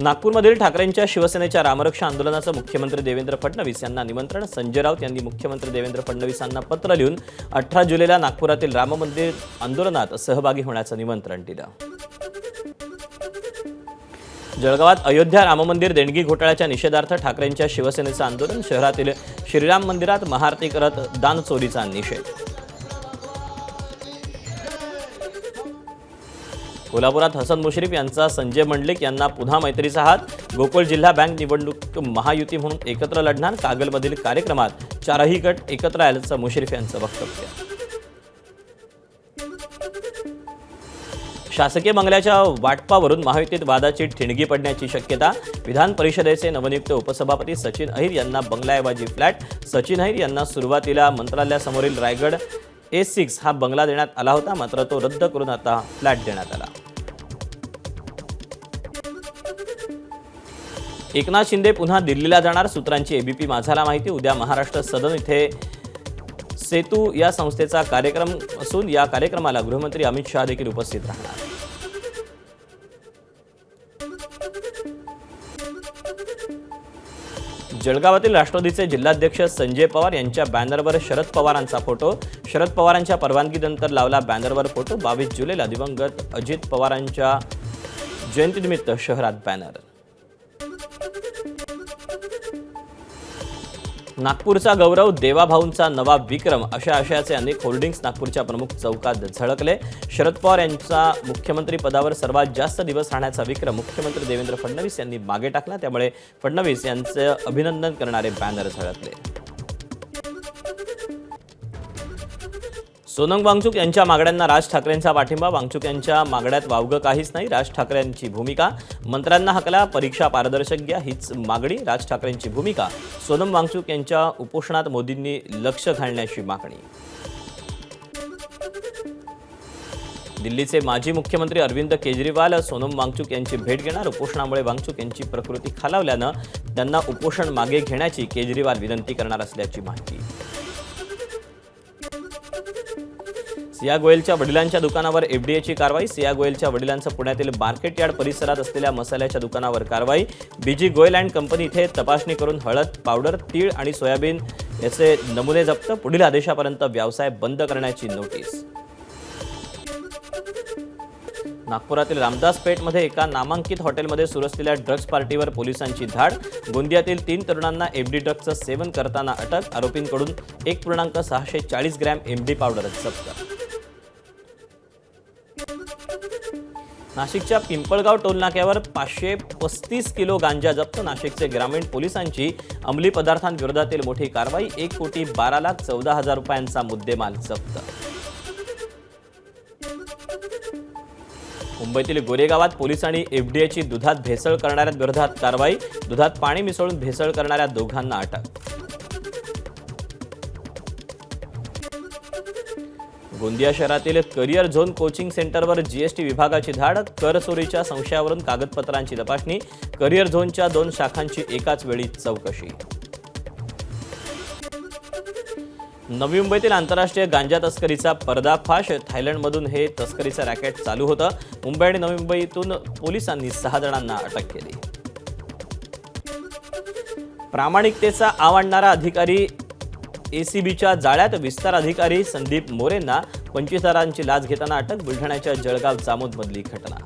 नागपूरमधील ठाकरेंच्या शिवसेनेच्या रामरक्षा आंदोलनाचं मुख्यमंत्री देवेंद्र फडणवीस यांना निमंत्रण. संजय राऊत यांनी मुख्यमंत्री देवेंद्र फडणवीसांना पत्र लिहून 18 जुलैला नागपुरातील राम मंदिर आंदोलनात सहभागी होण्याचं निमंत्रण दिलं. जळगावात अयोध्या राम मंदिर देणगी घोटाळ्याच्या निषेधार्थ ठाकरेंच्या शिवसेनेचं आंदोलन. शहरातील श्रीराम मंदिरात महाआरती करत दान चोरीचा निषेध. कोल्हापुरात हसन मुश्रीफ यांचा संजय मंडलिक यांना पुन्हा मैत्रीचा हात. गोकुळ जिल्हा बँक निवडणूक महायुती म्हणून एकत्र लढणार. कागलमधील कार्यक्रमात चारही गट एकत्र आल्याचं मुश्रीफ यांचं वक्तव्य. शासकीय बंगल्याच्या वाटपावरून महायुतीत वादाची ठिणगी पडण्याची शक्यता. विधान परिषदेचे नवनियुक्त उपसभापती सचिन अहिर यांना बंगल्याऐवजी फ्लॅट. सचिन अहिर यांना सुरुवातीला मंत्रालयासमोरील रायगड A6 हा बंगला देण्यात आला होता, मात्र तो रद्द करून आता फ्लॅट देण्यात आला. एकनाथ शिंदे पुन्हा दिल्लीला जाणार. सूत्रांची एबीपी माझाला माहिती. उद्या महाराष्ट्र सदन इथे सेतू या संस्थेचा कार्यक्रम असून या कार्यक्रमाला गृहमंत्री अमित शहा देखील उपस्थित राहणार. जळगावातील राष्ट्रवादीचे जिल्हाध्यक्ष संजय पवार यांच्या बॅनरवर शरद पवारांचा फोटो. शरद पवारांच्या परवानगीनंतर लावला बॅनरवर फोटो. 22 जुलैला दिवंगत अजित पवारांच्या जयंतीनिमित्त शहरात बॅनर. नागपूरचा गौरव, देवाभाऊंचा नवा विक्रम अशा आशयाचे अनेक होर्डिंग्स नागपूरच्या प्रमुख चौकात झळकले. शरद पवार यांचा मुख्यमंत्री पदावर सर्वात जास्त दिवस राहण्याचा विक्रम मुख्यमंत्री देवेंद्र फडणवीस यांनी मागे टाकला. त्यामुळे फडणवीस यांचे अभिनंदन करणारे बॅनर झळकले. सोनम वांगचुक यांच्या मागण्यांना राज ठाकरेंचा पाठिंबा. वांगचुक यांच्या मागण्यात वावगं काहीच नाही. राज ठाकरेंची भूमिका. मंत्र्यांना हकला, परीक्षा पारदर्शक घ्या हीच मागणी. राज ठाकरेंची भूमिका. सोनम वांगचुक यांच्या उपोषणात मोदींनी लक्ष घालण्याची मागणी. दिल्लीचे माजी मुख्यमंत्री अरविंद केजरीवाल सोनम वांगचुक यांची भेट घेणार. उपोषणामुळे वांगचुक यांची प्रकृती खालावल्यानं त्यांना उपोषण मागे घेण्याची केजरीवाल विनंती करणार असल्याची माहिती. सिया गोयलच्या वडिलांच्या दुकानावर एफडीएची कारवाई. सिया गोयलच्या वडिलांचं पुण्यातील मार्केट यार्ड परिसरात असलेल्या मसाल्याच्या दुकानावर कारवाई. बीजी गोयल अँड कंपनी इथे तपासणी करून हळद पावडर, तीळ आणि सोयाबीन याचे नमुने जप्त. पुढील आदेशापर्यंत व्यवसाय बंद करण्याची नोटीस. नागपुरातील रामदास पेठमध्ये एका नामांकित हॉटेलमध्ये सुरू असलेल्या ड्रग्ज पार्टीवर पोलिसांची धाड. गोंदियातील 3 तरुणांना एफडी ड्रग्जचं सेवन करताना अटक. आरोपींकडून 1.640 ग्रॅम एमडी पावडर जप्त. नाशिकच्या पिंपळगाव टोलनाक्यावर 535 किलो गांजा जप्त. नाशिकचे ग्रामीण पोलिसांची अंमली पदार्थांविरोधातील मोठी कारवाई. 1,12,14,000 रुपयांचा मुद्देमाल जप्त. मुंबईतील गोरेगावात पोलिसांनी एफडीएची दुधात भेसळ करणाऱ्यांविरोधात कारवाई. दुधात पाणी मिसळून भेसळ करणाऱ्या दोघांना अटक. गोंदिया शहरातील करिअर झोन कोचिंग सेंटरवर जीएसटी विभागाची धाड. कर चोरीच्या संशयावरून कागदपत्रांची तपासणी. करिअर झोनच्या 2 शाखांची एकाच वेळी चौकशी. नवी मुंबईतील आंतरराष्ट्रीय गांजा तस्करीचा पर्दाफाश. थायलंडमधून हे तस्करीचं रॅकेट चालू होतं. मुंबई आणि नवी मुंबईतून पोलिसांनी 6 जणांना अटक केली. प्रामाणिकतेचा आव आणणारा अधिकारी एसीबीच्या जाळ्यात. विस्तार अधिकारी संदीप मोरेंना 25,000ची लाच घेताना अटक. बुलढाण्याच्या जळगाव जामोदमधली घटना.